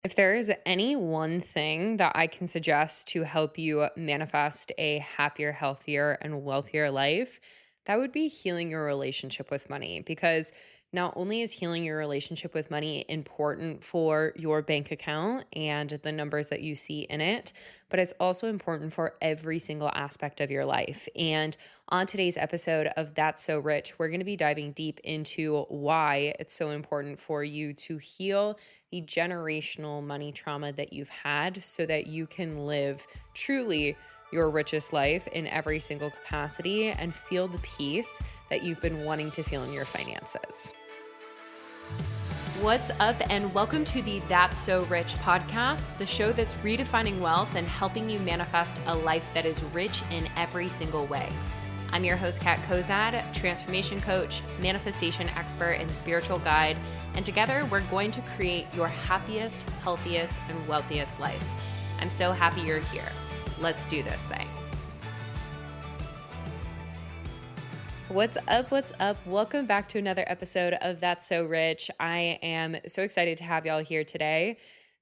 If there is any one thing that I can suggest to help you manifest a happier, healthier, and wealthier life, that would be healing your relationship with money. Because not only is healing your relationship with money important for your bank account and the numbers that you see in it, but it's also important for every single aspect of your life. And on today's episode of That's So Rich, we're going to be diving deep into why it's so important for you to heal the generational money trauma that you've had so that you can live truly your richest life in every single capacity and feel the peace that you've been wanting to feel in your finances. What's up, and welcome to the That's So Rich podcast, the show that's redefining wealth and helping you manifest a life that is rich in every single way. I'm your host, Kat Kozad, transformation coach, manifestation expert, and spiritual guide. And together, we're going to create your happiest, healthiest, and wealthiest life. I'm so happy you're here. Let's do this thing. What's up? What's up? Welcome back to another episode of That's So Rich. I am so excited to have y'all here today.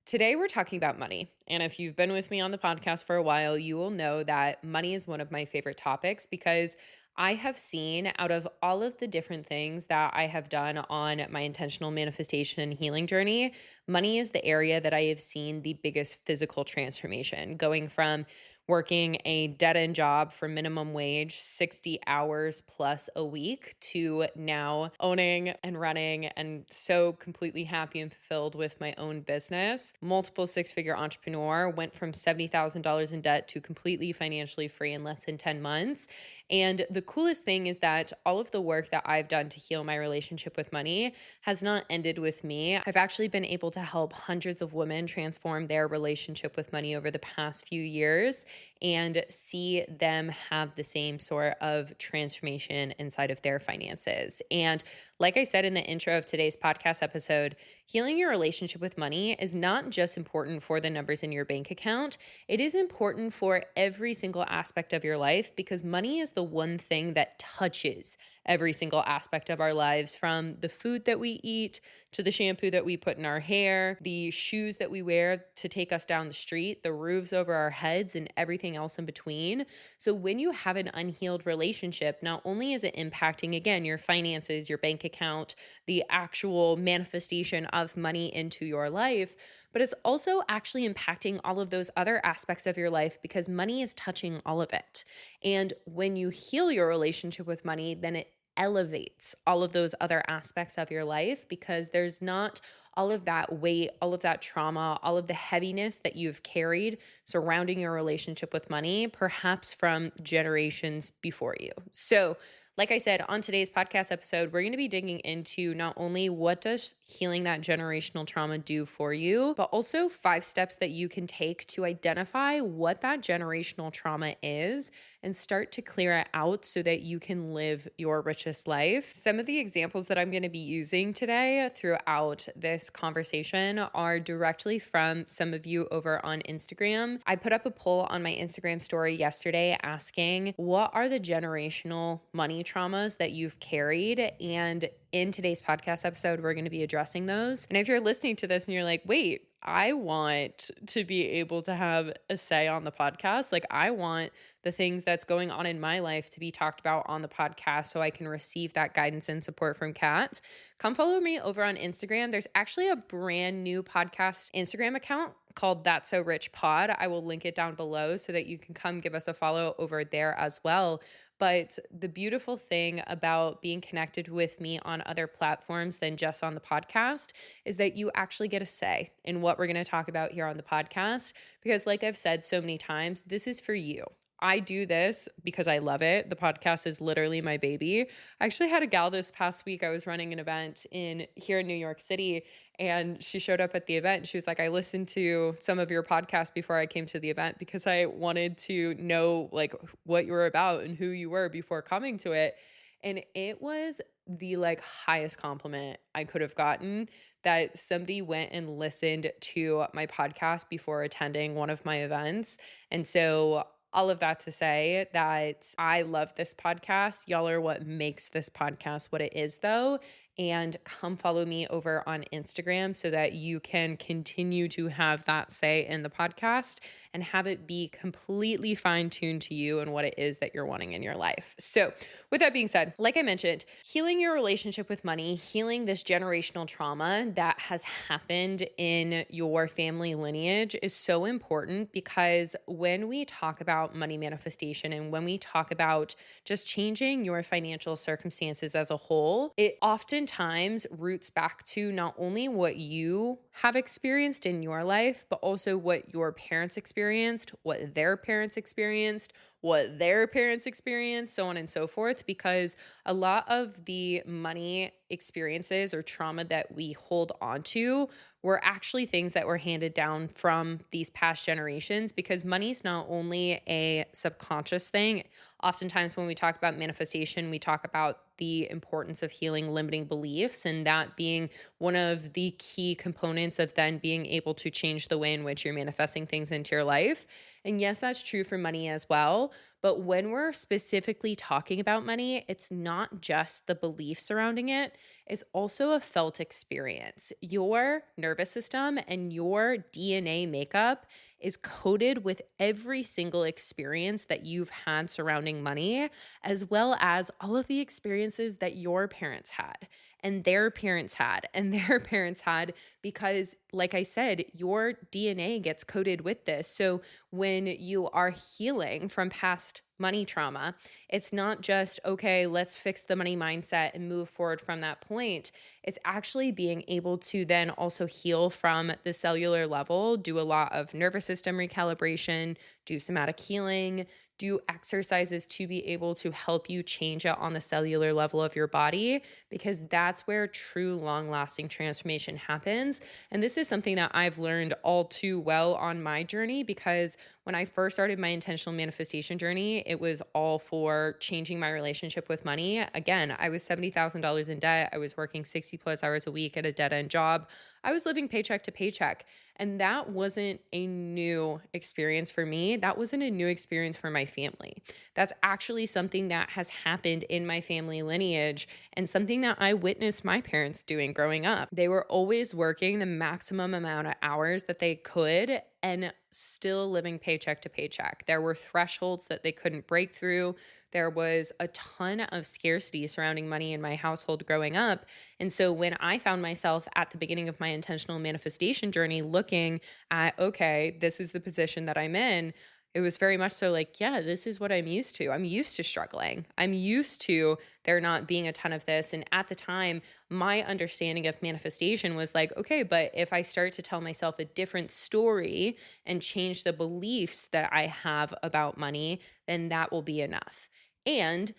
Today, we're talking about money. And if you've been with me on the podcast for a while, you will know that money is one of my favorite topics because I have seen out of all of the different things that I have done on my intentional manifestation and healing journey, money is the area that I have seen the biggest physical transformation, going from working a dead-end job for minimum wage, 60 hours plus a week, to now owning and running and so completely happy and fulfilled with my own business. Multiple six-figure entrepreneur, went from $70,000 in debt to completely financially free in less than 10 months. And the coolest thing is that all of the work that I've done to heal my relationship with money has not ended with me. I've actually been able to help hundreds of women transform their relationship with money over the past few years and see them have the same sort of transformation inside of their finances. And like I said in the intro of today's podcast episode, healing your relationship with money is not just important for the numbers in your bank account. It is important for every single aspect of your life because money is the one thing that touches every single aspect of our lives, from the food that we eat to the shampoo that we put in our hair, the shoes that we wear to take us down the street, the roofs over our heads, and everything else in between. So when you have an unhealed relationship, not only is it impacting, again, your finances, your bank account, the actual manifestation of money into your life, but it's also actually impacting all of those other aspects of your life because money is touching all of it. And when you heal your relationship with money, then it elevates all of those other aspects of your life because there's not all of that weight, all of that trauma, all of the heaviness that you've carried surrounding your relationship with money, perhaps from generations before you. So, like I said, on today's podcast episode, we're going to be digging into not only what does healing that generational trauma do for you, but also 5 steps that you can take to identify what that generational trauma is and start to clear it out so that you can live your richest life. Some of the examples that I'm going to be using today throughout this conversation are directly from some of you over on Instagram. I put up a poll on my Instagram story yesterday asking, what are the generational money traumas that you've carried? And in today's podcast episode, we're going to be addressing those. And if you're listening to this and you're like, wait, I want to be able to have a say on the podcast. Like, I want the things that's going on in my life to be talked about on the podcast so I can receive that guidance and support from Kat. Come follow me over on Instagram. There's actually a brand new podcast Instagram account called That's So Rich Pod. I will link it down below so that you can come give us a follow over there as well. But the beautiful thing about being connected with me on other platforms than just on the podcast is that you actually get a say in what we're going to talk about here on the podcast. Because like I've said so many times, this is for you. I do this because I love it. The podcast is literally my baby. I actually had a gal this past week. I was running an event here in New York City, and she showed up at the event. She was like, I listened to some of your podcasts before I came to the event because I wanted to know like what you were about and who you were before coming to it. And it was the highest compliment I could have gotten that somebody went and listened to my podcast before attending one of my events. And so all of that to say that I love this podcast. Y'all are what makes this podcast what it is, though. and come follow me over on Instagram so that you can continue to have that say in the podcast and have it be completely fine tuned to you and what it is that you're wanting in your life. So, with that being said, like I mentioned, healing your relationship with money, healing this generational trauma that has happened in your family lineage is so important, because when we talk about money manifestation and when we talk about just changing your financial circumstances as a whole, it oftentimes roots back to not only what you have experienced in your life, but also what your parents experienced, what their parents experienced, what their parents experienced, so on and so forth, because a lot of the money experiences or trauma that we hold on to were actually things that were handed down from these past generations, because money's not only a subconscious thing. Oftentimes when we talk about manifestation, we talk about the importance of healing limiting beliefs, and that being one of the key components of then being able to change the way in which you're manifesting things into your life. And yes, that's true for money as well. But when we're specifically talking about money, it's not just the belief surrounding it, it's also a felt experience. Your nervous system and your DNA makeup is coded with every single experience that you've had surrounding money, as well as all of the experiences that your parents had and their parents had and their parents had, because, like I said, your DNA gets coded with this. So when you are healing from past money trauma, it's not just, okay, let's fix the money mindset and move forward from that point. It's actually being able to then also heal from the cellular level, do a lot of nervous system recalibration, do somatic healing, do exercises to be able to help you change it on the cellular level of your body, because that's where true long-lasting transformation happens. And this is something that I've learned all too well on my journey, because when I first started my intentional manifestation journey, it was all for changing my relationship with money. Again, I was $70,000 in debt. I was working 60 plus hours a week at a dead-end job. I was living paycheck to paycheck. And that wasn't a new experience for me. That wasn't a new experience for my family. That's actually something that has happened in my family lineage and something that I witnessed my parents doing growing up. They were always working the maximum amount of hours that they could and still living paycheck to paycheck. There were thresholds that they couldn't break through. There was a ton of scarcity surrounding money in my household growing up. And so when I found myself at the beginning of my intentional manifestation journey looking at, okay, this is the position that I'm in, it was very much so like, yeah, this is what I'm used to. I'm used to struggling. I'm used to there not being a ton of this. And at the time, my understanding of manifestation was like, okay, but if I start to tell myself a different story and change the beliefs that I have about money, then that will be enough. And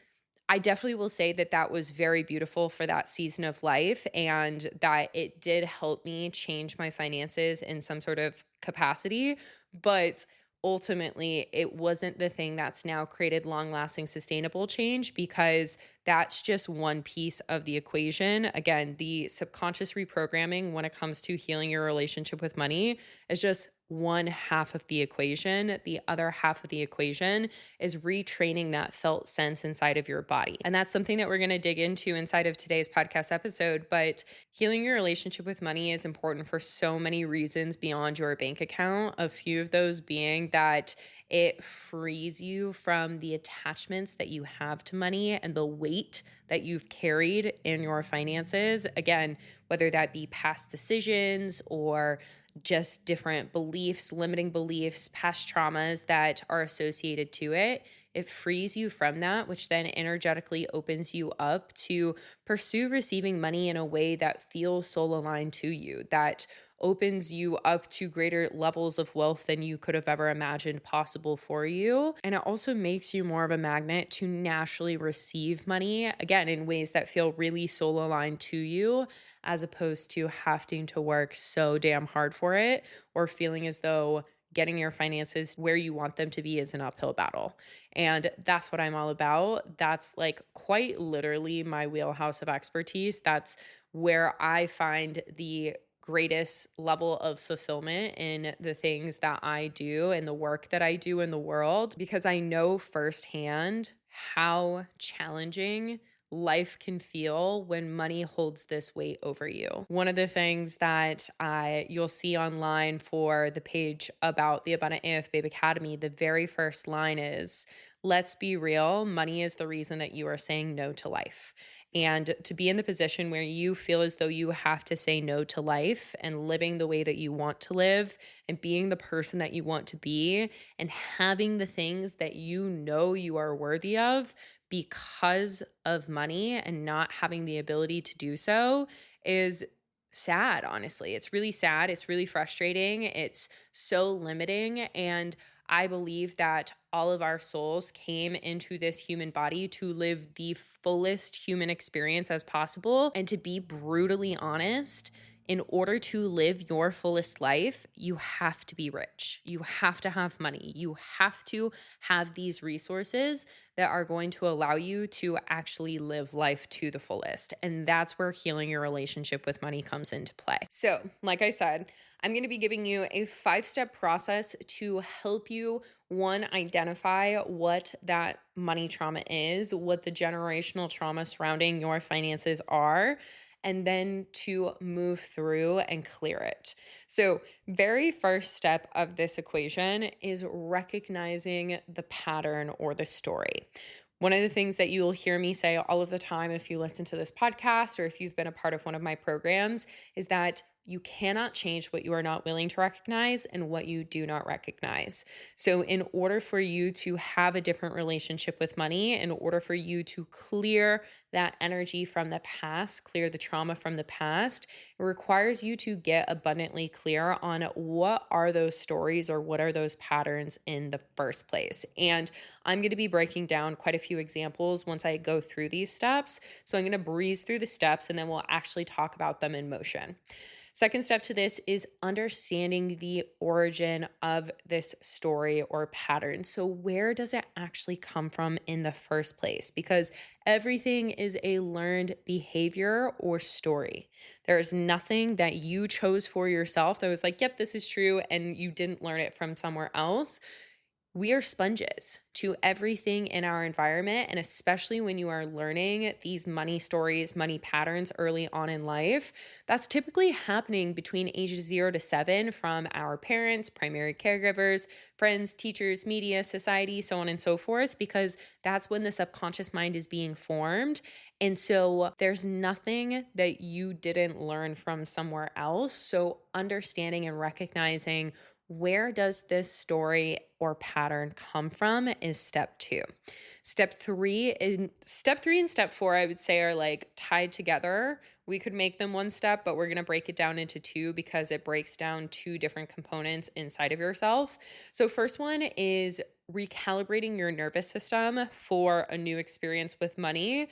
I definitely will say that that was very beautiful for that season of life, and that it did help me change my finances in some sort of capacity. But ultimately, it wasn't the thing that's now created long lasting, sustainable change, because that's just one piece of the equation. Again, the subconscious reprogramming when it comes to healing your relationship with money is just one half of the equation. The other half of the equation is retraining that felt sense inside of your body. And that's something that we're going to dig into inside of today's podcast episode. But healing your relationship with money is important for so many reasons beyond your bank account. A few of those being that it frees you from the attachments that you have to money and the weight that you've carried in your finances. Again, whether that be past decisions or just different beliefs, limiting beliefs, past traumas that are associated to it. It frees you from that, which then energetically opens you up to pursue receiving money in a way that feels soul aligned to you, that opens you up to greater levels of wealth than you could have ever imagined possible for you. And it also makes you more of a magnet to naturally receive money, again, in ways that feel really soul aligned to you, as opposed to having to work so damn hard for it or feeling as though getting your finances where you want them to be is an uphill battle. And that's what I'm all about. That's like quite literally my wheelhouse of expertise. That's where I find the greatest level of fulfillment in the things that I do and the work that I do in the world, because I know firsthand how challenging life can feel when money holds this weight over you. One of the things that you'll see online for the page about the Abundant AF Babe Academy, the very first line is, let's be real, money is the reason that you are saying no to life. And to be in the position where you feel as though you have to say no to life and living the way that you want to live and being the person that you want to be and having the things that you know you are worthy of because of money and not having the ability to do so is sad, honestly. It's really sad. It's really frustrating. It's so limiting. And I believe that all of our souls came into this human body to live the fullest human experience as possible. And to be brutally honest, in order to live your fullest life, you have to be rich. You have to have money. You have to have these resources that are going to allow you to actually live life to the fullest. And that's where healing your relationship with money comes into play. So, like I said, I'm going to be giving you a 5-step process to help you, one, identify what that money trauma is, what the generational trauma surrounding your finances are, and then to move through and clear it. So, very first step of this equation is recognizing the pattern or the story. One of the things that you'll hear me say all of the time if you listen to this podcast or if you've been a part of one of my programs is that you cannot change what you are not willing to recognize and what you do not recognize. So in order for you to have a different relationship with money, in order for you to clear that energy from the past, clear the trauma from the past, it requires you to get abundantly clear on what are those stories or what are those patterns in the first place. And I'm going to be breaking down quite a few examples once I go through these steps. So I'm going to breeze through the steps and then we'll actually talk about them in motion. Second step to this is understanding the origin of this story or pattern. So where does it actually come from in the first place? Because everything is a learned behavior or story. There is nothing that you chose for yourself that was like, yep, this is true, and you didn't learn it from somewhere else. We are sponges to everything in our environment. And especially when you are learning these money stories, money patterns early on in life, that's typically happening between ages 0 to 7 from our parents, primary caregivers, friends, teachers, media, society, so on and so forth, because that's when the subconscious mind is being formed. And so there's nothing that you didn't learn from somewhere else. So understanding and recognizing where does this story or pattern come from is step 2. Step three and step 4, I would say, are like tied together. We could make them one step, but we're going to break it down into 2 because it breaks down 2 different components inside of yourself. So first one is recalibrating your nervous system for a new experience with money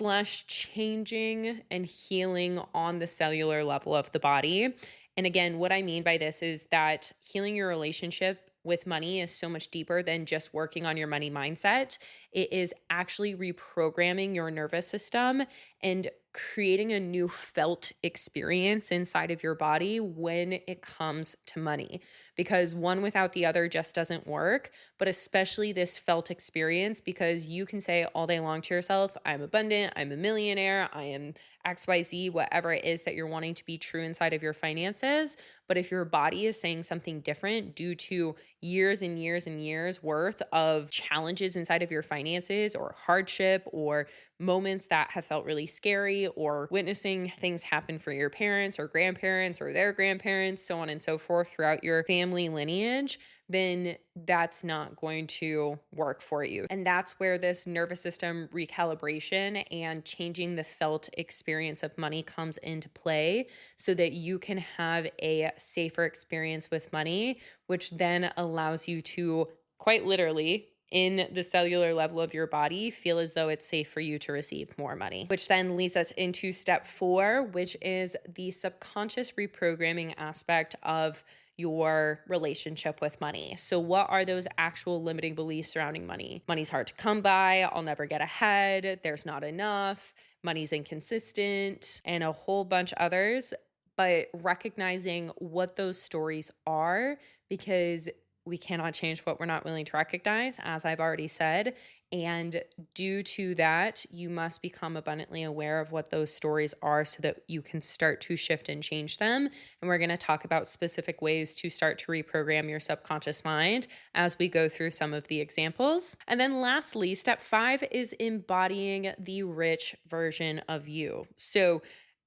/ changing and healing on the cellular level of the body. And again, what I mean by this is that healing your relationship with money is so much deeper than just working on your money mindset. It is actually reprogramming your nervous system and creating a new felt experience inside of your body when it comes to money. Because one without the other just doesn't work, but especially this felt experience, because you can say all day long to yourself, I'm abundant, I'm a millionaire, I am XYZ, whatever it is that you're wanting to be true inside of your finances. But if your body is saying something different due to years and years and years worth of challenges inside of your finances or hardship or moments that have felt really scary or witnessing things happen for your parents or grandparents or their grandparents, so on and so forth throughout your family lineage, then that's not going to work for you. And that's where this nervous system recalibration and changing the felt experience of money comes into play so that you can have a safer experience with money, which then allows you to quite literally in the cellular level of your body, feel as though it's safe for you to receive more money, which then leads us into step 4, which is the subconscious reprogramming aspect of your relationship with money. So what are those actual limiting beliefs surrounding money? Money's hard to come by. I'll never get ahead. There's not enough. Money's inconsistent, and a whole bunch others. But recognizing what those stories are, because we cannot change what we're not willing to recognize, as I've already said. And due to that, you must become abundantly aware of what those stories are so that you can start to shift and change them. And we're going to talk about specific ways to start to reprogram your subconscious mind as we go through some of the examples. And then lastly, step 5 is embodying the rich version of you. So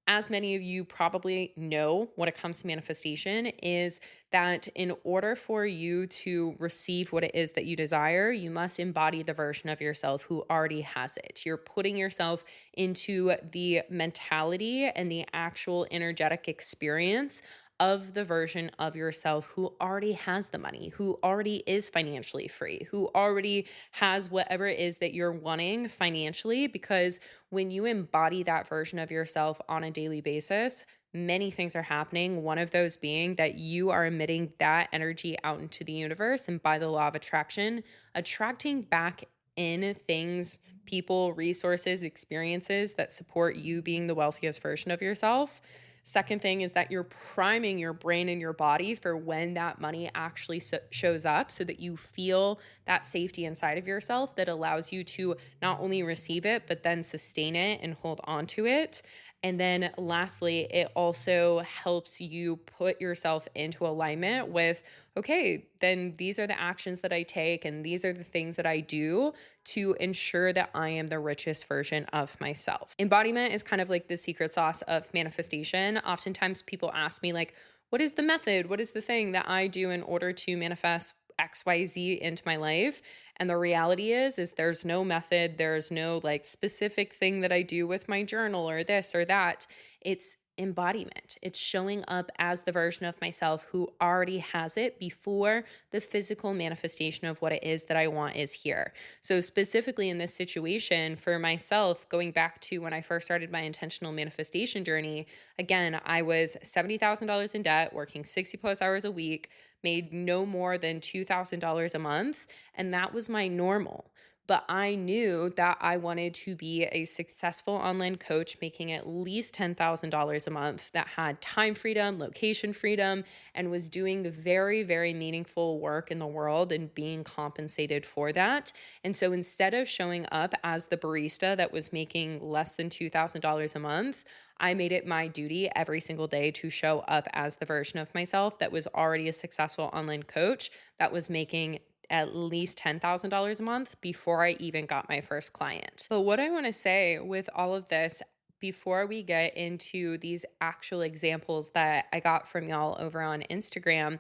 as many of you probably know, when it comes to manifestation, is that in order for you to receive what it is that you desire, you must embody the version of yourself who already has it. You're putting yourself into the mentality and the actual energetic experience of the version of yourself who already has the money, who already is financially free, who already has whatever it is that you're wanting financially. Because when you embody that version of yourself on a daily basis, many things are happening. One of those being that you are emitting that energy out into the universe, and by the law of attraction, attracting back in things, people, resources, experiences that support you being the wealthiest version of yourself. Second thing is that you're priming your brain and your body for when that money actually shows up, so that you feel that safety inside of yourself that allows you to not only receive it, but then sustain it and hold on to it. And then lastly, it also helps you put yourself into alignment with, okay, then these are the actions that I take and these are the things that I do to ensure that I am the richest version of myself. Embodiment is kind of like the secret sauce of manifestation. Oftentimes people ask me, like, what is the method? What is the thing that I do in order to manifest XYZ into my life? And the reality is there's no method. There's no like specific thing that I do with my journal or this or that. It's embodiment. It's showing up as the version of myself who already has it before the physical manifestation of what it is that I want is here. So specifically in this situation for myself, going back to when I first started my intentional manifestation journey, again, I was $70,000 in debt, working 60 plus hours a week, made no more than $2,000 a month. And that was my normal. But I knew that I wanted to be a successful online coach making at least $10,000 a month that had time freedom, location freedom, and was doing very, very meaningful work in the world and being compensated for that. And so instead of showing up as the barista that was making less than $2,000 a month, I made it my duty every single day to show up as the version of myself that was already a successful online coach that was making at least $10,000 a month before I even got my first client. But what I want to say with all of this, before we get into these actual examples that I got from y'all over on Instagram,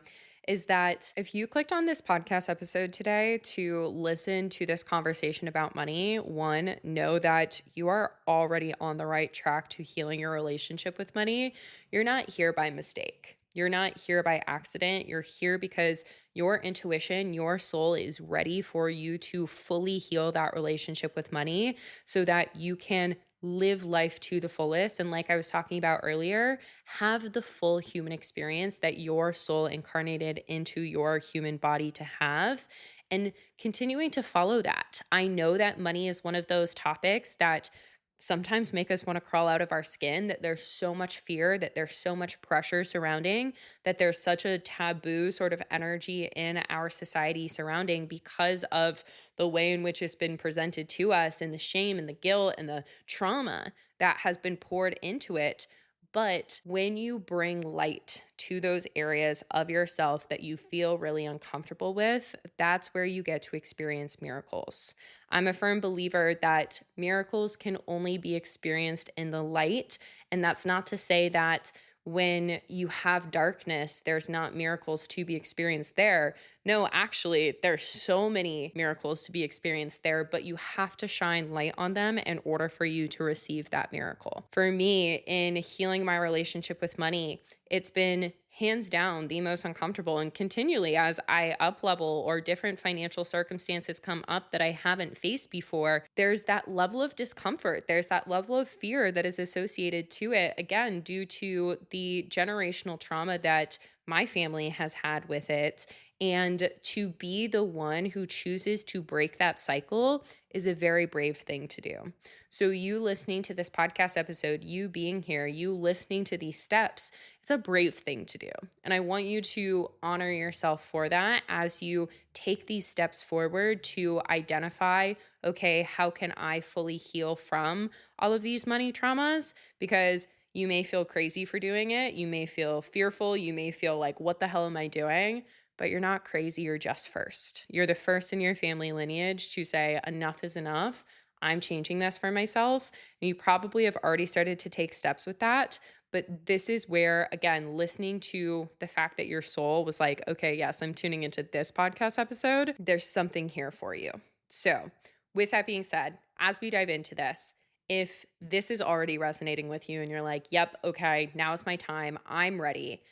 is that if you clicked on this podcast episode today to listen to this conversation about money, one, know that you are already on the right track to healing your relationship with money. You're not here by mistake. You're not here by accident. You're here because your intuition, your soul is ready for you to fully heal that relationship with money so that you can live life to the fullest. And like I was talking about earlier, have the full human experience that your soul incarnated into your human body to have, and continuing to follow that. I know that money is one of those topics that sometimes make us want to crawl out of our skin, that there's so much fear, that there's so much pressure surrounding, that there's such a taboo sort of energy in our society surrounding because of the way in which it's been presented to us and the shame and the guilt and the trauma that has been poured into it. But when you bring light to those areas of yourself that you feel really uncomfortable with, that's where you get to experience miracles. I'm a firm believer that miracles can only be experienced in the light. And that's not to say that when you have darkness, there's not miracles to be experienced there. No, actually, there's so many miracles to be experienced there, but you have to shine light on them in order for you to receive that miracle. For me, in healing my relationship with money, it's been hands down the most uncomfortable, and continually as I up level or different financial circumstances come up that I haven't faced before, there's that level of discomfort. There's that level of fear that is associated to it, again, due to the generational trauma that my family has had with it. And to be the one who chooses to break that cycle is a very brave thing to do. So, you listening to this podcast episode, you being here, you listening to these steps, it's a brave thing to do. And I want you to honor yourself for that as you take these steps forward to identify, okay, how can I fully heal from all of these money traumas? Because you may feel crazy for doing it. You may feel fearful. You may feel like, what the hell am I doing? But you're not crazy. You're just first. You're the first in your family lineage to say, enough is enough. I'm changing this for myself. And you probably have already started to take steps with that. But this is where, again, listening to the fact that your soul was like, okay, yes, I'm tuning into this podcast episode, there's something here for you. So, with that being said, as we dive into this, if this is already resonating with you and you're like, yep, okay, now is my time, I'm ready.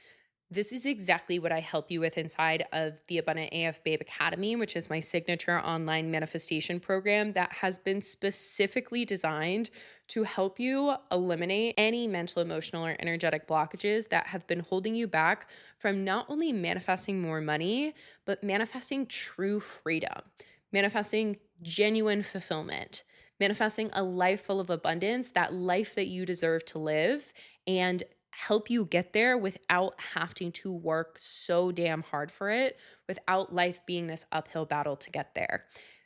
This is exactly what I help you with inside of the Abundant AF Babe Academy, which is my signature online manifestation program that has been specifically designed to help you eliminate any mental, emotional, or energetic blockages that have been holding you back from not only manifesting more money, but manifesting true freedom, manifesting genuine fulfillment, manifesting a life full of abundance, that life that you deserve to live, and help you get there without having to work so damn hard for it, without life being this uphill battle to get there.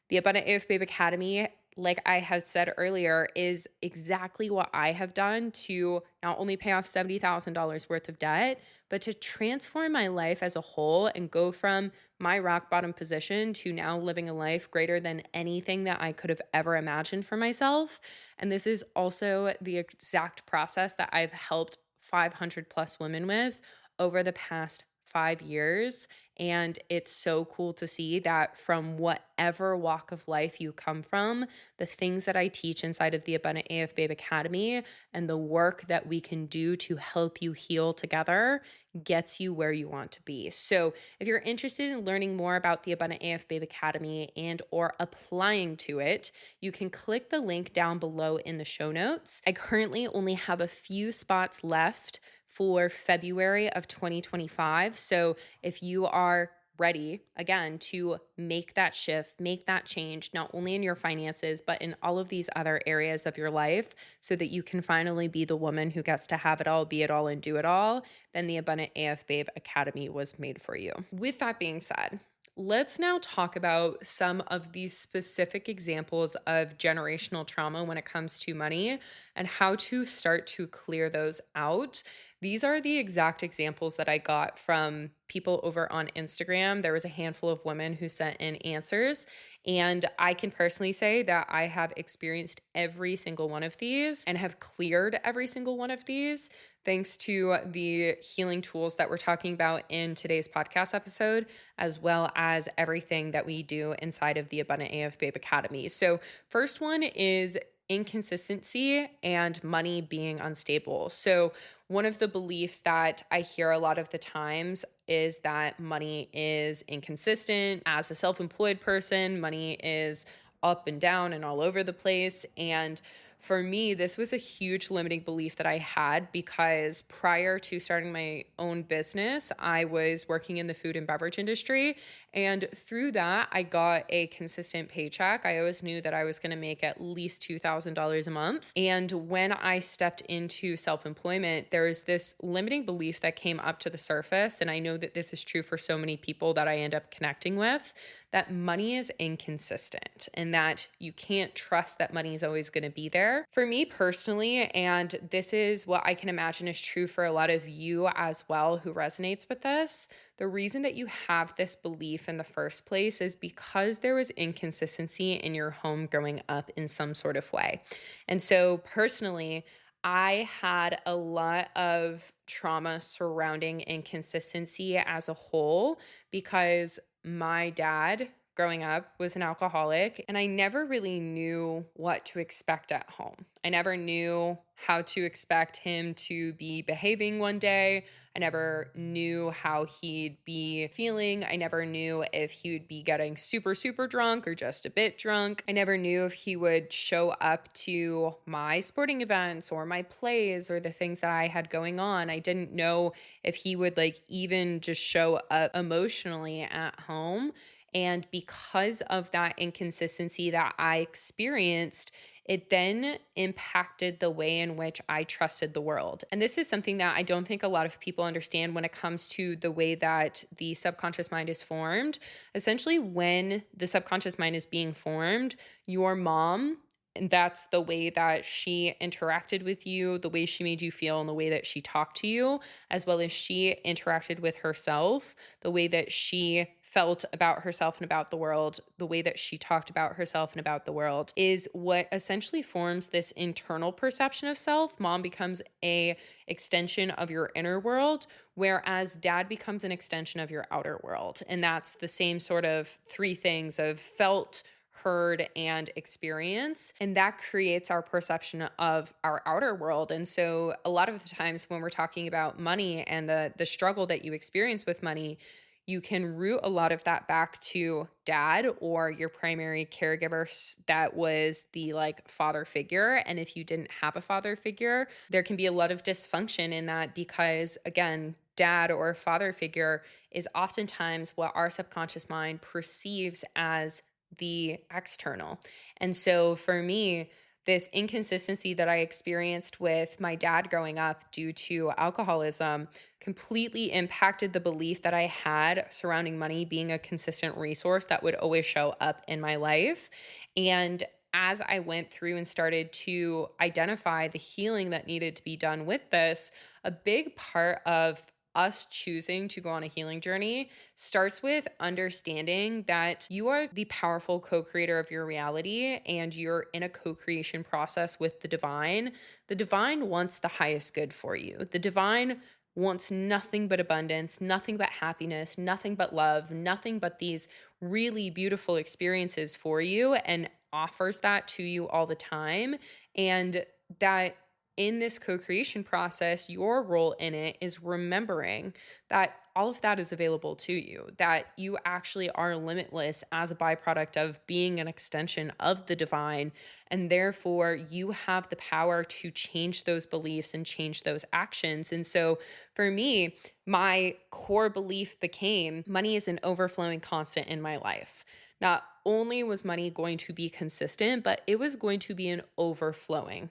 The Abundant AF Babe Academy, like I have said earlier, is exactly what I have done to not only pay off $70,000 worth of debt, but to transform my life as a whole and go from my rock bottom position to now living a life greater than anything that I could have ever imagined for myself. And this is also the exact process that I've helped 500 plus women with over the past 5 years. And it's so cool to see that from whatever walk of life you come from, the things that I teach inside of the Abundant AF Babe Academy and the work that we can do to help you heal together gets you where you want to be. So if you're interested in learning more about the Abundant AF Babe Academy and or applying to it, you can click the link down below in the show notes. I currently only have a few spots left for February of 2025. So if you are ready, again, to make that shift, make that change, not only in your finances, but in all of these other areas of your life, so that you can finally be the woman who gets to have it all, be it all, and do it all, then the Abundant AF Babe Academy was made for you. With that being said, let's now talk about some of these specific examples of generational trauma when it comes to money and how to start to clear those out. These are the exact examples that I got from people over on Instagram. There was a handful of women who sent in answers, and I can personally say that I have experienced every single one of these and have cleared every single one of these thanks to the healing tools that we're talking about in today's podcast episode, as well as everything that we do inside of the Abundant AF Babe Academy. So first one is inconsistency and money being unstable. So one of the beliefs that I hear a lot of the times is that money is inconsistent. As a self-employed person, money is up and down and all over the place. And for me, this was a huge limiting belief that I had because prior to starting my own business, I was working in the food and beverage industry. And through that, I got a consistent paycheck. I always knew that I was going to make at least $2,000 a month. And when I stepped into self-employment, there was this limiting belief that came up to the surface. And I know that this is true for so many people that I end up connecting with, that money is inconsistent and that you can't trust that money is always going to be there. For me personally, and this is what I can imagine is true for a lot of you as well who resonates with this, the reason that you have this belief in the first place is because there was inconsistency in your home growing up in some sort of way. And so personally, I had a lot of trauma surrounding inconsistency as a whole because my dad growing up was an alcoholic, and I never really knew what to expect at home. I never knew how to expect him to be behaving one day. I never knew how he'd be feeling. I never knew if he would be getting super, super drunk or just a bit drunk. I never knew if he would show up to my sporting events or my plays or the things that I had going on. I didn't know if he would like even just show up emotionally at home. And because of that inconsistency that I experienced, it then impacted the way in which I trusted the world. And this is something that I don't think a lot of people understand when it comes to the way that the subconscious mind is formed. Essentially, when the subconscious mind is being formed, your mom, and that's the way that she interacted with you, the way she made you feel, and the way that she talked to you, as well as she interacted with herself, the way that she felt about herself and about the world, the way that she talked about herself and about the world, is what essentially forms this internal perception of self. Mom becomes a extension of your inner world, whereas dad becomes an extension of your outer world. And that's the same sort of three things of felt, heard, and experience. And that creates our perception of our outer world. And so a lot of the times when we're talking about money and the struggle that you experience with money, you can root a lot of that back to dad or your primary caregiver that was the like father figure. And if you didn't have a father figure, there can be a lot of dysfunction in that because, again, dad or father figure is oftentimes what our subconscious mind perceives as the external. And so for me, this inconsistency that I experienced with my dad growing up due to alcoholism completely impacted the belief that I had surrounding money being a consistent resource that would always show up in my life. And as I went through and started to identify the healing that needed to be done with this, a big part of us choosing to go on a healing journey starts with understanding that you are the powerful co-creator of your reality and you're in a co-creation process with the divine. The divine wants the highest good for you. The divine wants nothing but abundance, nothing but happiness, nothing but love, nothing but these really beautiful experiences for you, and offers that to you all the time. And that in this co-creation process, your role in it is remembering that all of that is available to you, that you actually are limitless as a byproduct of being an extension of the divine. And therefore, you have the power to change those beliefs and change those actions. And so for me, my core belief became money is an overflowing constant in my life. Not only was money going to be consistent, but it was going to be an overflowing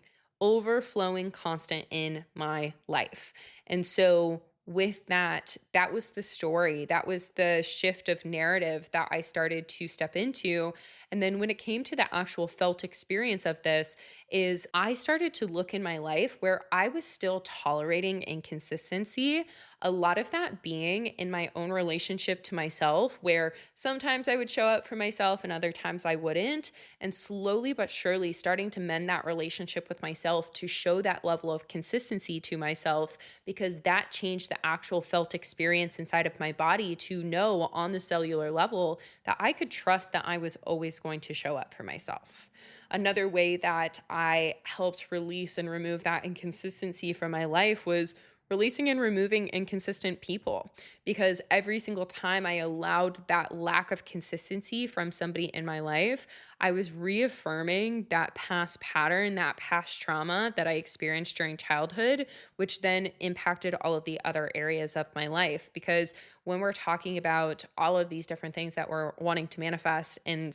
constant in my life. And so with that, that was the story. That was the shift of narrative that I started to step into. And then when it came to the actual felt experience of this, is I started to look in my life where I was still tolerating inconsistency. A lot of that being in my own relationship to myself, where sometimes I would show up for myself and other times I wouldn't. And slowly but surely starting to mend that relationship with myself to show that level of consistency to myself, because that changed the actual felt experience inside of my body to know on the cellular level that I could trust that I was always going to show up for myself. Another way that I helped release and remove that inconsistency from my life was releasing and removing inconsistent people, because every single time I allowed that lack of consistency from somebody in my life, I was reaffirming that past pattern, that past trauma that I experienced during childhood, which then impacted all of the other areas of my life. Because when we're talking about all of these different things that we're wanting to manifest in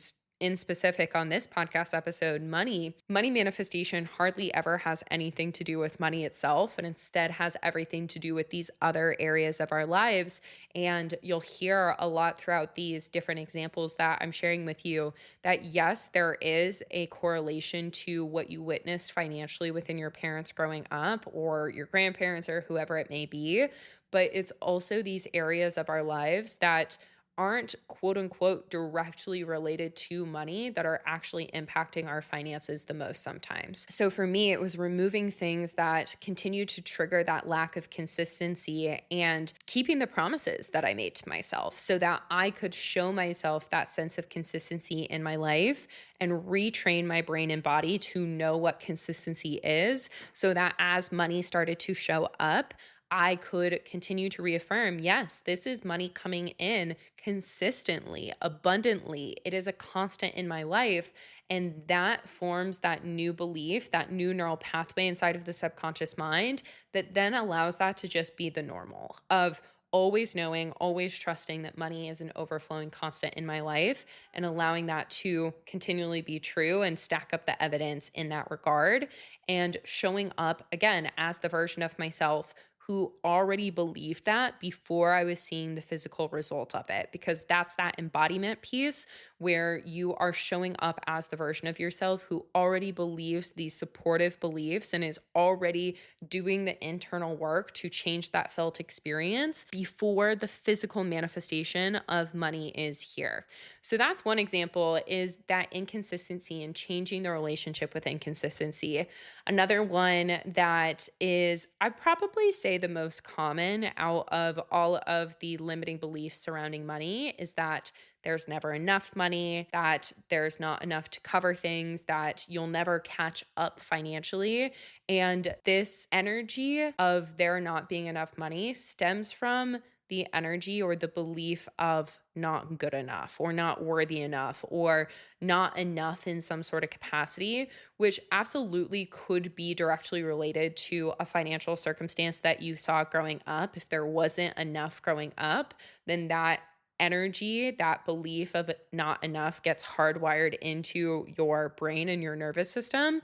specific on this podcast episode, money manifestation hardly ever has anything to do with money itself, and instead has everything to do with these other areas of our lives. And you'll hear a lot throughout these different examples that I'm sharing with you that yes, there is a correlation to what you witnessed financially within your parents growing up or your grandparents or whoever it may be, but it's also these areas of our lives that aren't quote unquote directly related to money that are actually impacting our finances the most sometimes. So for me, it was removing things that continue to trigger that lack of consistency and keeping the promises that I made to myself so that I could show myself that sense of consistency in my life and retrain my brain and body to know what consistency is so that as money started to show up, I could continue to reaffirm, yes, this is money coming in consistently, abundantly. It is a constant in my life. And that forms that new belief, that new neural pathway inside of the subconscious mind that then allows that to just be the normal of always knowing, always trusting that money is an overflowing constant in my life and allowing that to continually be true and stack up the evidence in that regard and showing up again as the version of myself who already believed that before I was seeing the physical result of it, because that's that embodiment piece where you are showing up as the version of yourself who already believes these supportive beliefs and is already doing the internal work to change that felt experience before the physical manifestation of money is here. So that's one example, is that inconsistency and changing the relationship with inconsistency. Another one that is, I'd probably say the most common out of all of the limiting beliefs surrounding money, is that there's never enough money, that there's not enough to cover things, that you'll never catch up financially. And this energy of there not being enough money stems from the energy or the belief of not good enough or not worthy enough or not enough in some sort of capacity, which absolutely could be directly related to a financial circumstance that you saw growing up. If there wasn't enough growing up, then that energy, that belief of not enough gets hardwired into your brain and your nervous system.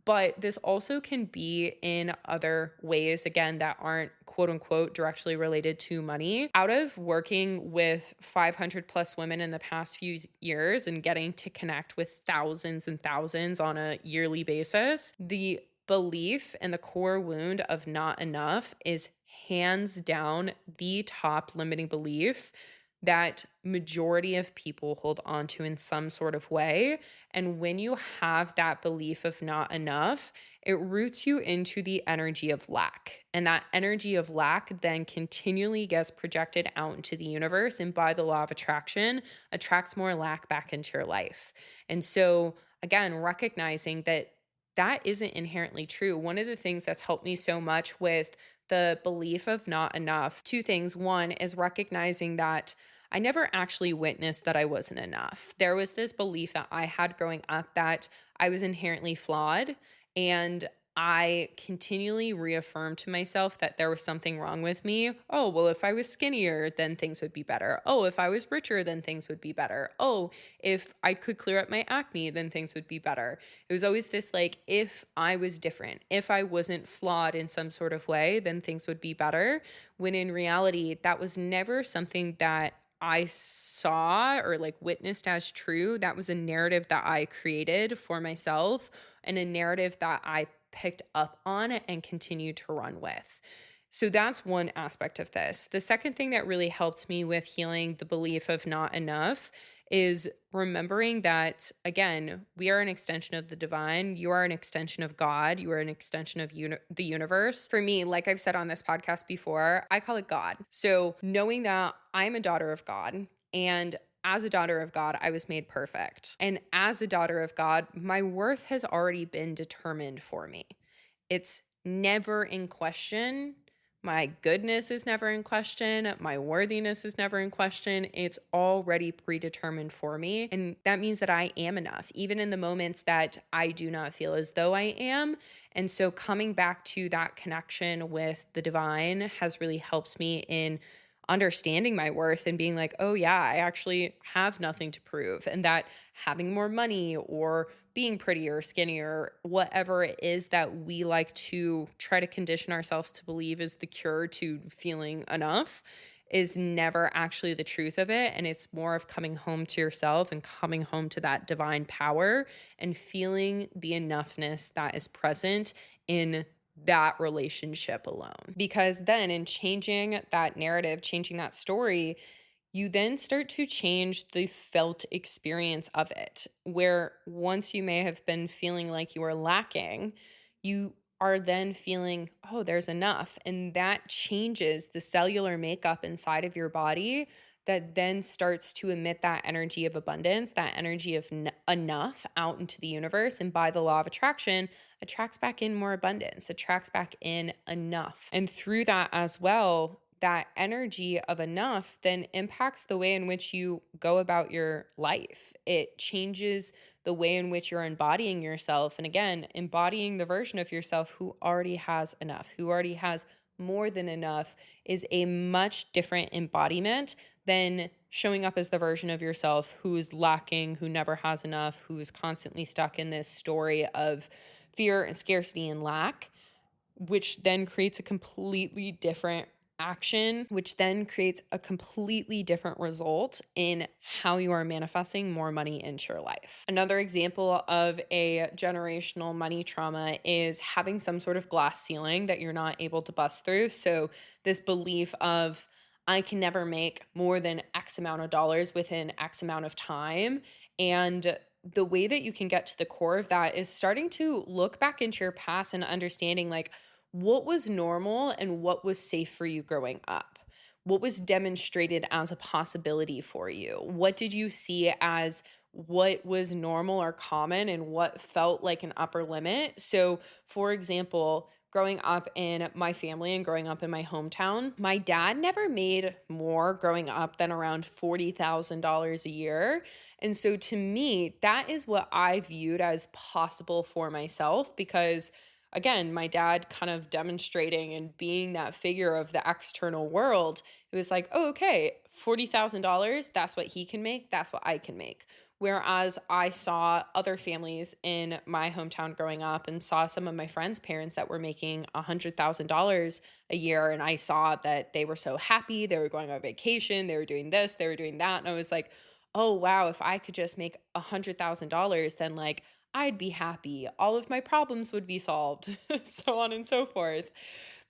But this also can be in other ways, again, that aren't quote unquote directly related to money. Out of working with 500 plus women in the past few years and getting to connect with thousands and thousands on a yearly basis, the belief and the core wound of not enough is hands down the top limiting belief that majority of people hold on to in some sort of way. And when you have that belief of not enough, it roots you into the energy of lack. And that energy of lack then continually gets projected out into the universe. And by the law of attraction, attracts more lack back into your life. And so, again, recognizing that that isn't inherently true. One of the things that's helped me so much with the belief of not enough, two things. One is recognizing that I never actually witnessed that I wasn't enough. There was this belief that I had growing up that I was inherently flawed, and I continually reaffirmed to myself that there was something wrong with me. Oh, well, if I was skinnier, then things would be better. Oh, if I was richer, then things would be better. Oh, if I could clear up my acne, then things would be better. It was always this like, if I was different, if I wasn't flawed in some sort of way, then things would be better. When in reality, that was never something that I saw or like witnessed as true. That was a narrative that I created for myself and a narrative that I picked up on and continued to run with. So that's one aspect of this. The second thing that really helped me with healing the belief of not enough is remembering that, again, we are an extension of the divine. You are an extension of God. You are an extension of the universe. For me, like I've said on this podcast before, I call it God. So knowing that I'm a daughter of God, and as a daughter of God, I was made perfect. And as a daughter of God, my worth has already been determined for me. It's never in question. My goodness is never in question. My worthiness is never in question. It's already predetermined for me. And that means that I am enough, even in the moments that I do not feel as though I am. And so coming back to that connection with the divine has really helped me in understanding my worth and being like, oh yeah, I actually have nothing to prove. And that having more money or being prettier, skinnier, whatever it is that we like to try to condition ourselves to believe is the cure to feeling enough is never actually the truth of it. And it's more of coming home to yourself and coming home to that divine power and feeling the enoughness that is present in that relationship alone. Because then in changing that narrative, changing that story, you then start to change the felt experience of it, where once you may have been feeling like you are lacking, you are then feeling, oh, there's enough. And that changes the cellular makeup inside of your body that then starts to emit that energy of abundance, that energy of enough out into the universe. And by the law of attraction, attracts back in more abundance, attracts back in enough. And through that as well, that energy of enough then impacts the way in which you go about your life. It changes the way in which you're embodying yourself. And again, embodying the version of yourself who already has enough, who already has more than enough, is a much different embodiment than showing up as the version of yourself who's lacking, who never has enough, who's constantly stuck in this story of fear and scarcity and lack, which then creates a completely different action, which then creates a completely different result in how you are manifesting more money into your life. Another example of a generational money trauma is having some sort of glass ceiling that you're not able to bust through. So this belief of, I can never make more than X amount of dollars within X amount of time. And the way that you can get to the core of that is starting to look back into your past and understanding, like, what was normal and what was safe for you growing up? What was demonstrated as a possibility for you? What did you see as what was normal or common and what felt like an upper limit? So, for example, growing up in my family and growing up in my hometown, my dad never made more growing up than around $40,000 a year. And so to me, that is what I viewed as possible for myself because, again, my dad kind of demonstrating and being that figure of the external world, it was like, oh, okay, $40,000, that's what he can make, that's what I can make. Whereas I saw other families in my hometown growing up and saw some of my friends' parents that were making $100,000 a year. And I saw that they were so happy. They were going on vacation. They were doing this, they were doing that. And I was like, oh, wow, if I could just make $100,000, then like I'd be happy. All of my problems would be solved, so on and so forth.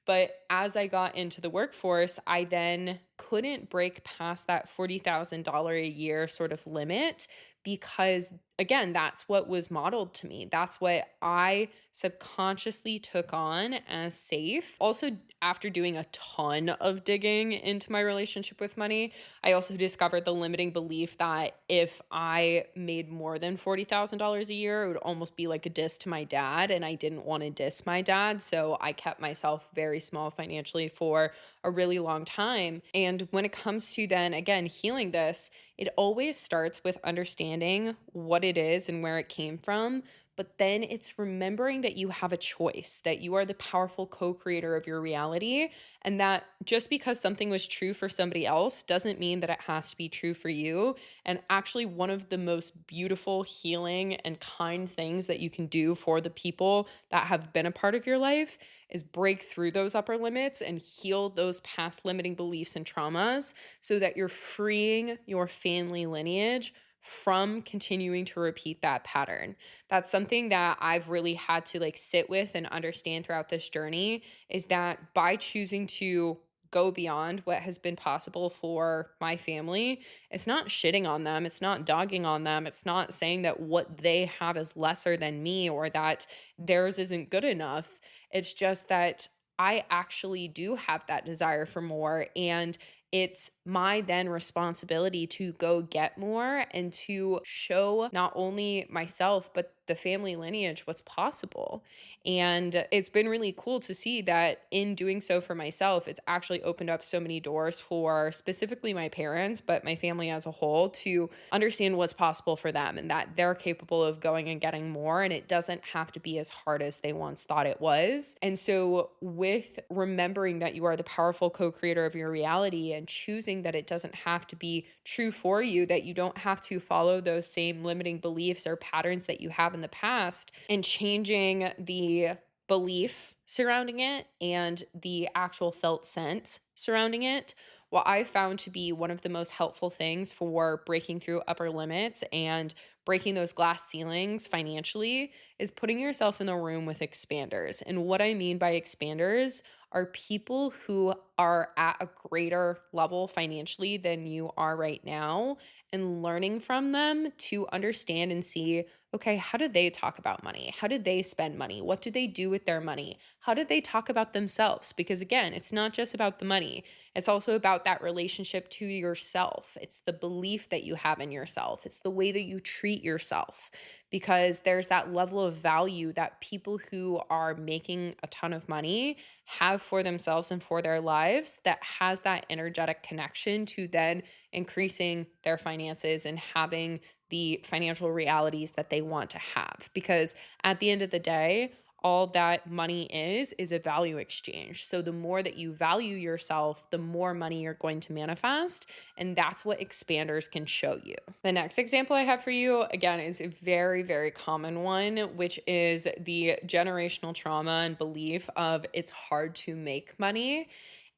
But as I got into the workforce, I then couldn't break past that $40,000 a year sort of limit because, again, that's what was modeled to me. That's what I subconsciously took on as safe. Also, after doing a ton of digging into my relationship with money, I also discovered the limiting belief that if I made more than $40,000 a year, it would almost be like a diss to my dad. And I didn't want to diss my dad. So I kept myself very small financially for a really long time. And when it comes to then, again, healing this, it always starts with understanding what it is and where it came from. But then it's remembering that you have a choice, that you are the powerful co-creator of your reality, and that just because something was true for somebody else doesn't mean that it has to be true for you. And actually, one of the most beautiful, healing, and kind things that you can do for the people that have been a part of your life is break through those upper limits and heal those past limiting beliefs and traumas so that you're freeing your family lineage from continuing to repeat that pattern. That's something that I've really had to like sit with and understand throughout this journey, is that by choosing to go beyond what has been possible for my family, it's not shitting on them, it's not dogging on them, it's not saying that what they have is lesser than me or that theirs isn't good enough. It's just that I actually do have that desire for more, and it's my then responsibility to go get more and to show not only myself, but the family lineage what's possible. And it's been really cool to see that in doing so for myself, it's actually opened up so many doors for specifically my parents, but my family as a whole, to understand what's possible for them and that they're capable of going and getting more. And it doesn't have to be as hard as they once thought it was. And so, with remembering that you are the powerful co creator of your reality and choosing that it doesn't have to be true for you, that you don't have to follow those same limiting beliefs or patterns that you have in the past, and changing the belief surrounding it and the actual felt sense surrounding it, what I found to be one of the most helpful things for breaking through upper limits and breaking those glass ceilings financially is putting yourself in the room with expanders. And what I mean by expanders are people who are at a greater level financially than you are right now, and learning from them to understand and see, okay, how do they talk about money? How do they spend money? What do they do with their money? How do they talk about themselves? Because again, it's not just about the money. It's also about that relationship to yourself. It's the belief that you have in yourself. It's the way that you treat yourself, because there's that level of value that people who are making a ton of money have for themselves and for their lives, that has that energetic connection to then increasing their finances and having the financial realities that they want to have. Because at the end of the day, all that money is a value exchange. So the more that you value yourself, the more money you're going to manifest. And that's what expanders can show you. The next example I have for you, again, is a very, very common one, which is the generational trauma and belief of it's hard to make money.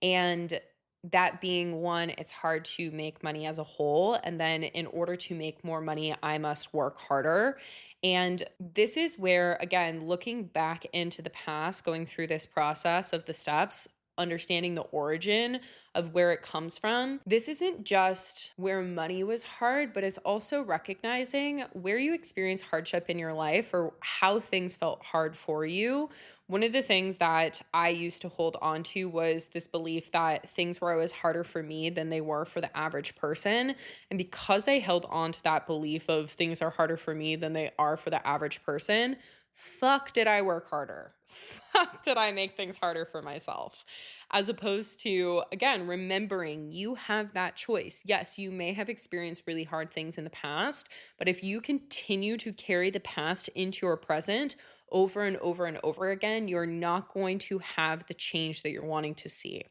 And that being one, it's hard to make money as a whole. And then in order to make more money, I must work harder. And this is where, again, looking back into the past, going through this process of the steps, understanding the origin of where it comes from. This isn't just where money was hard, but it's also recognizing where you experience hardship in your life or how things felt hard for you. One of the things that I used to hold on to was this belief that things were always harder for me than they were for the average person. And because I held on to that belief of things are harder for me than they are for the average person, fuck did I work harder. Fuck did I make things harder for myself. As opposed to, again, remembering you have that choice. Yes, you may have experienced really hard things in the past, but if you continue to carry the past into your present over and over and over again, you're not going to have the change that you're wanting to see.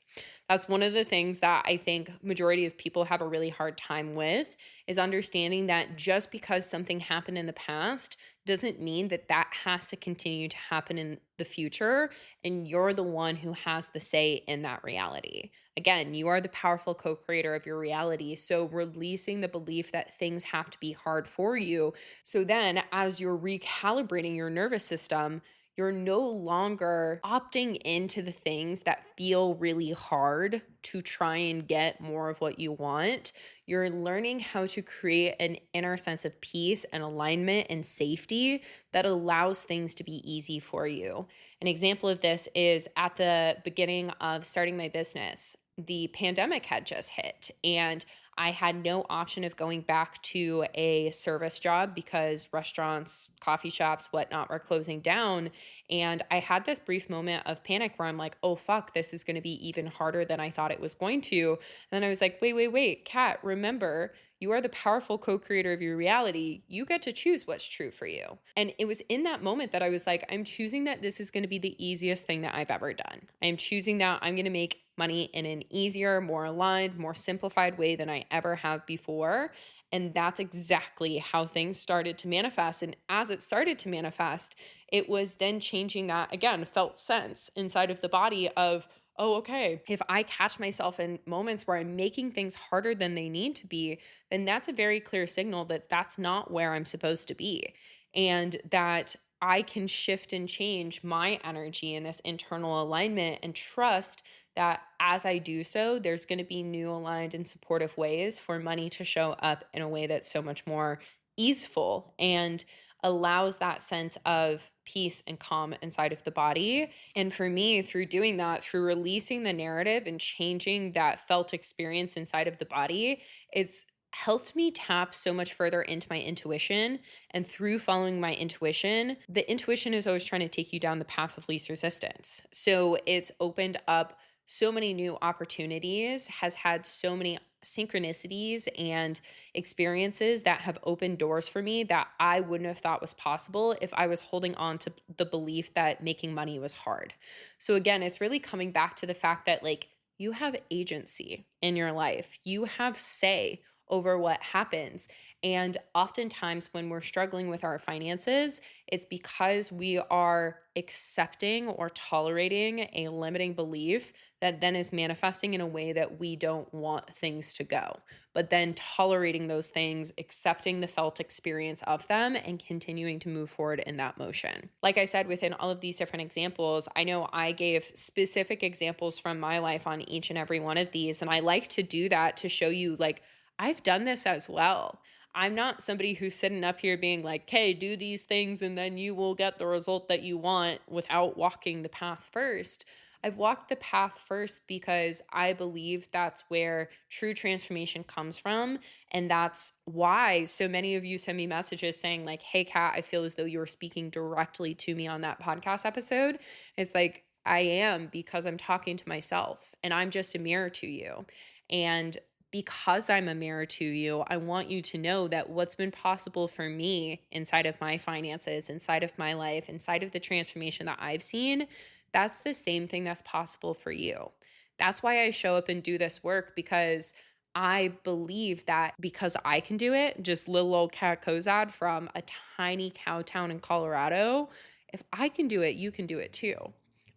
That's one of the things that I think majority of people have a really hard time with, is understanding that just because something happened in the past doesn't mean that that has to continue to happen in the future, and you're the one who has the say in that reality. Again, you are the powerful co-creator of your reality, so releasing the belief that things have to be hard for you. So then as you're recalibrating your nervous system, you're no longer opting into the things that feel really hard to try and get more of what you want. You're learning how to create an inner sense of peace and alignment and safety that allows things to be easy for you. An example of this is at the beginning of starting my business. The pandemic had just hit, and I had no option of going back to a service job because restaurants, coffee shops, whatnot were closing down. And I had this brief moment of panic where I'm like, oh, fuck, this is going to be even harder than I thought it was going to. And then I was like, wait, Kat, remember, you are the powerful co-creator of your reality. You get to choose what's true for you. And it was in that moment that I was like, I'm choosing that this is going to be the easiest thing that I've ever done. I'm choosing that I'm going to make money in an easier, more aligned, more simplified way than I ever have before. And that's exactly how things started to manifest. And as it started to manifest, it was then changing that, again, felt sense inside of the body of, oh, okay, if I catch myself in moments where I'm making things harder than they need to be, then that's a very clear signal that that's not where I'm supposed to be. And that I can shift and change my energy in this internal alignment and trust that as I do so, there's going to be new aligned and supportive ways for money to show up in a way that's so much more easeful and allows that sense of peace and calm inside of the body. And for me, through doing that, through releasing the narrative and changing that felt experience inside of the body, it's helped me tap so much further into my intuition. And through following my intuition, the intuition is always trying to take you down the path of least resistance. So it's opened up so many new opportunities, has had so many synchronicities and experiences that have opened doors for me that I wouldn't have thought was possible if I was holding on to the belief that making money was hard. So again, it's really coming back to the fact that like you have agency in your life. You have say over what happens. And oftentimes when we're struggling with our finances, it's because we are accepting or tolerating a limiting belief that then is manifesting in a way that we don't want things to go, but then tolerating those things, accepting the felt experience of them, and continuing to move forward in that motion. Like I said, within all of these different examples, I know I gave specific examples from my life on each and every one of these. And I like to do that to show you, like, I've done this as well. I'm not somebody who's sitting up here being like, hey, do these things and then you will get the result that you want without walking the path first. I've walked the path first because I believe that's where true transformation comes from. And that's why so many of you send me messages saying, like, hey, Kat, I feel as though you were speaking directly to me on that podcast episode. It's like, I am, because I'm talking to myself and I'm just a mirror to you. And because I'm a mirror to you, I want you to know that what's been possible for me inside of my finances, inside of my life, inside of the transformation that I've seen, that's the same thing that's possible for you. That's why I show up and do this work, because I believe that because I can do it, just little old Kat Kozad from a tiny cow town in Colorado, if I can do it, you can do it too.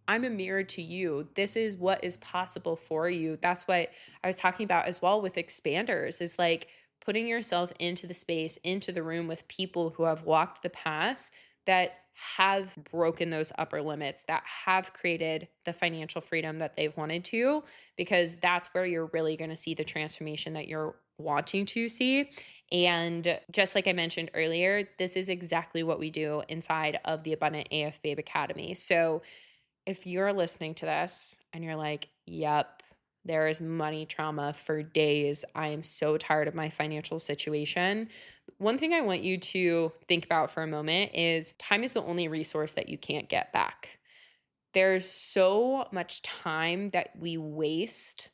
I'm a mirror to you. This is what is possible for you. That's what I was talking about as well with expanders, is like putting yourself into the space, into the room with people who have walked the path, that have broken those upper limits, that have created the financial freedom that they've wanted to, because that's where you're really going to see the transformation that you're wanting to see. And just like I mentioned earlier, this is exactly what we do inside of the Abundant AF Babe Academy. So if you're listening to this and you're like, yep, there is money trauma for days, I am so tired of my financial situation, one thing I want you to think about for a moment is time is the only resource that you can't get back. There's so much time that we waste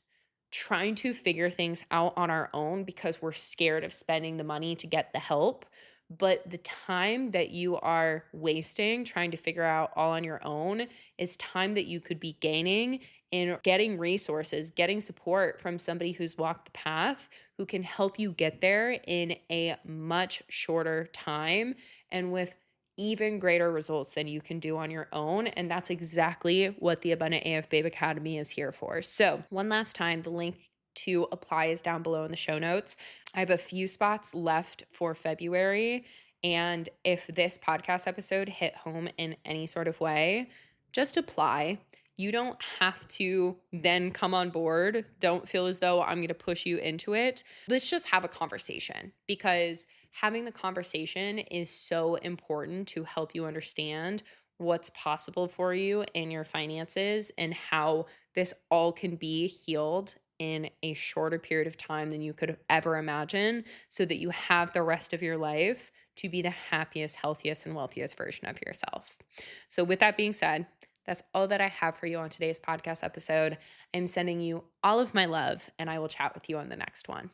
trying to figure things out on our own because we're scared of spending the money to get the help. But the time that you are wasting trying to figure out all on your own is time that you could be gaining in getting resources, getting support from somebody who's walked the path, who can help you get there in a much shorter time and with even greater results than you can do on your own. And that's exactly what the Abundant AF Babe Academy is here for. So one last time, the link to apply is down below in the show notes. I have a few spots left for February. And if this podcast episode hit home in any sort of way, just apply. You don't have to then come on board. Don't feel as though I'm going to push you into it. Let's just have a conversation, because having the conversation is so important to help you understand what's possible for you in your finances and how this all can be healed in a shorter period of time than you could ever imagine, so that you have the rest of your life to be the happiest, healthiest, and wealthiest version of yourself. So with that being said, that's all that I have for you on today's podcast episode. I'm sending you all of my love, and I will chat with you on the next one.